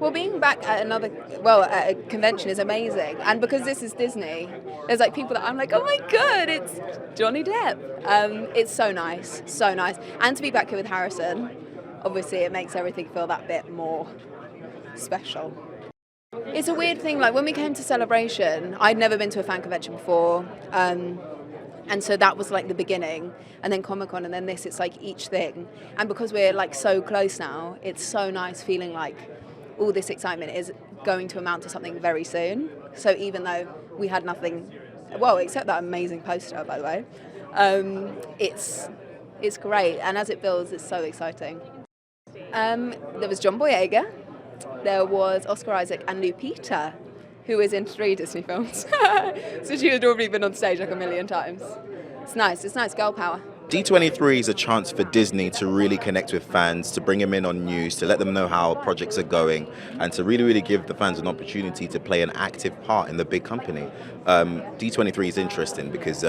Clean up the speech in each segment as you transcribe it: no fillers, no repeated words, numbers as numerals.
Well, being back at at a convention is amazing. And because this is Disney, there's like people that I'm like, oh my God, it's Johnny Depp. It's so nice, so nice. And to be back here with Harrison, obviously it makes everything feel that bit more special. It's a weird thing, like when we came to Celebration, I'd never been to a fan convention before. And so that was like the beginning, and then Comic-Con, and then this, it's like each thing. And because we're like so close now, it's so nice feeling like all this excitement is going to amount to something very soon. So even though we had nothing, well, except that amazing poster, by the way, it's great. And as it builds, it's so exciting. There was John Boyega, there was Oscar Isaac and Lupita, who is in 3 Disney films. So she had already been on stage like a million times. It's nice, girl power. D23 is a chance for Disney to really connect with fans, to bring them in on news, to let them know how projects are going, and to really, really give the fans an opportunity to play an active part in the big company. D23 is interesting because,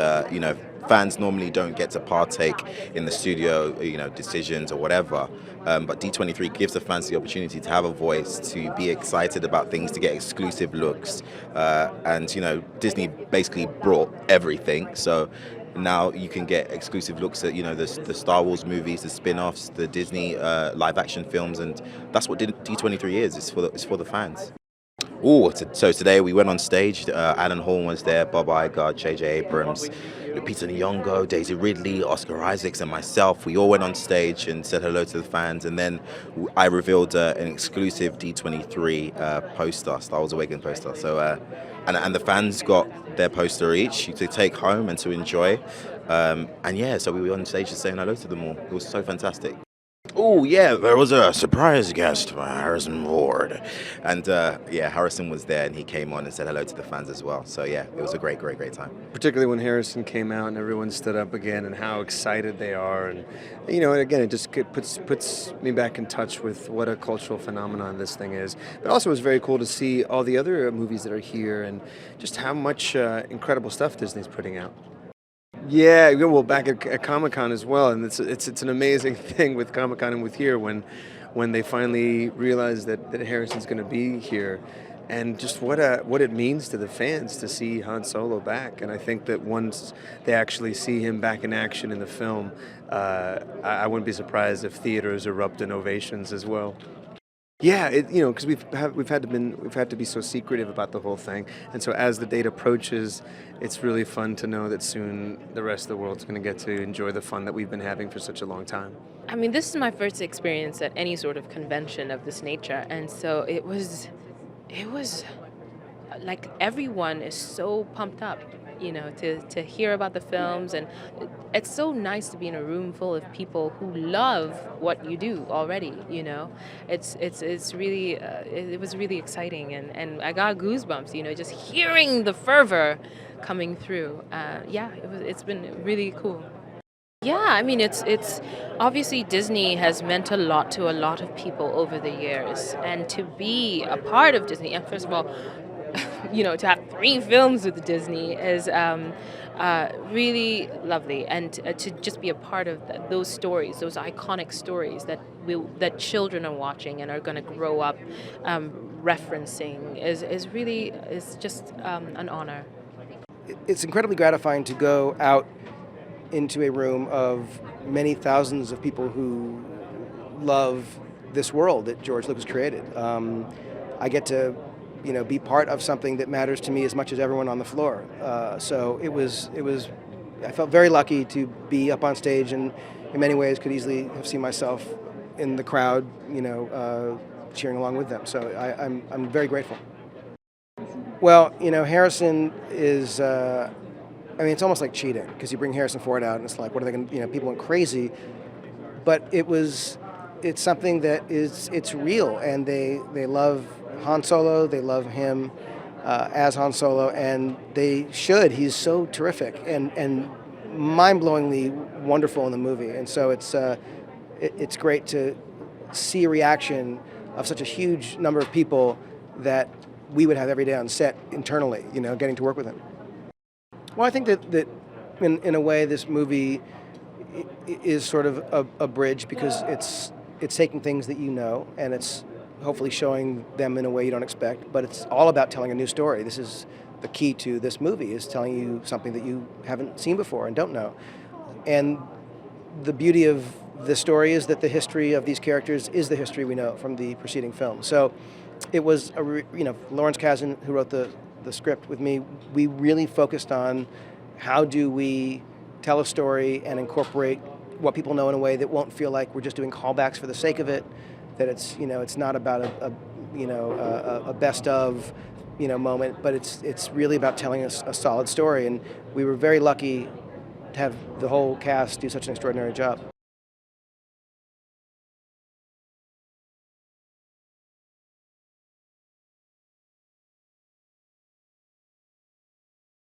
fans normally don't get to partake in the studio, decisions or whatever. But D23 gives the fans the opportunity to have a voice, to be excited about things, to get exclusive looks. And Disney basically brought everything. So now you can get exclusive looks at the Star Wars movies, the spin-offs, the Disney live-action films, and that's what D23 is. It's for the fans. So today we went on stage. Alan Hall was there, Bob Iger, J.J. Abrams, Lupita Nyong'o, Daisy Ridley, Oscar Isaacs, and myself. We all went on stage and said hello to the fans, and then I revealed an exclusive D23 poster, Star Wars Awakens poster. So, and the fans got their poster each to take home and to enjoy. So we were on stage just saying hello to them all. It was so fantastic. Oh, yeah, there was a surprise guest, Harrison Ford. And, Harrison was there, and he came on and said hello to the fans as well. So, yeah, it was a great time. Particularly when Harrison came out and everyone stood up again and how excited they are. And, and again, it just puts me back in touch with what a cultural phenomenon this thing is. But also it was very cool to see all the other movies that are here and just how much incredible stuff Disney's putting out. Yeah, well, back at Comic-Con as well, and it's an amazing thing with Comic-Con and with here when they finally realize that Harrison's going to be here, and just what it means to the fans to see Han Solo back. And I think that once they actually see him back in action in the film, I wouldn't be surprised if theaters erupt in ovations as well. Yeah, because we've had to be so secretive about the whole thing, and so as the date approaches, it's really fun to know that soon the rest of the world's going to get to enjoy the fun that we've been having for such a long time. I mean, this is my first experience at any sort of convention of this nature, and so it was like everyone is so pumped up, to hear about the films, and it's so nice to be in a room full of people who love what you do already. It's really it was really exciting, and I got goosebumps. Just hearing the fervor coming through. It's been really cool. Yeah, I mean, it's obviously Disney has meant a lot to a lot of people over the years, and to be a part of Disney, and first of all, to have 3 films with Disney is really lovely, and to just be a part of those stories, those iconic stories that children are watching and are going to grow up referencing is just an honor. It's incredibly gratifying to go out into a room of many thousands of people who love this world that George Lucas created. I get to be part of something that matters to me as much as everyone on the floor. So I felt very lucky to be up on stage, and in many ways could easily have seen myself in the crowd, cheering along with them. So I'm very grateful. Well, Harrison is, it's almost like cheating, because you bring Harrison Ford out and it's like, what are they going to, people went crazy. But it's something that it's real, and they love Han Solo, they love him as Han Solo, and they should. He's so terrific and mind-blowingly wonderful in the movie, and so it's great to see a reaction of such a huge number of people that we would have every day on set internally, getting to work with him. Well, I think that in a way this movie is sort of a bridge, because it's taking things that and it's hopefully showing them in a way you don't expect. But it's all about telling a new story. This is the key to this movie, is telling you something that you haven't seen before and don't know. And the beauty of the story is that the history of these characters is the history we know from the preceding film. So it was, Lawrence Kasdan, who wrote the script with me, we really focused on how do we tell a story and incorporate what people know in a way that won't feel like we're just doing callbacks for the sake of it, that it's, it's not about a best of, moment, but it's really about telling us a solid story. And we were very lucky to have the whole cast do such an extraordinary job.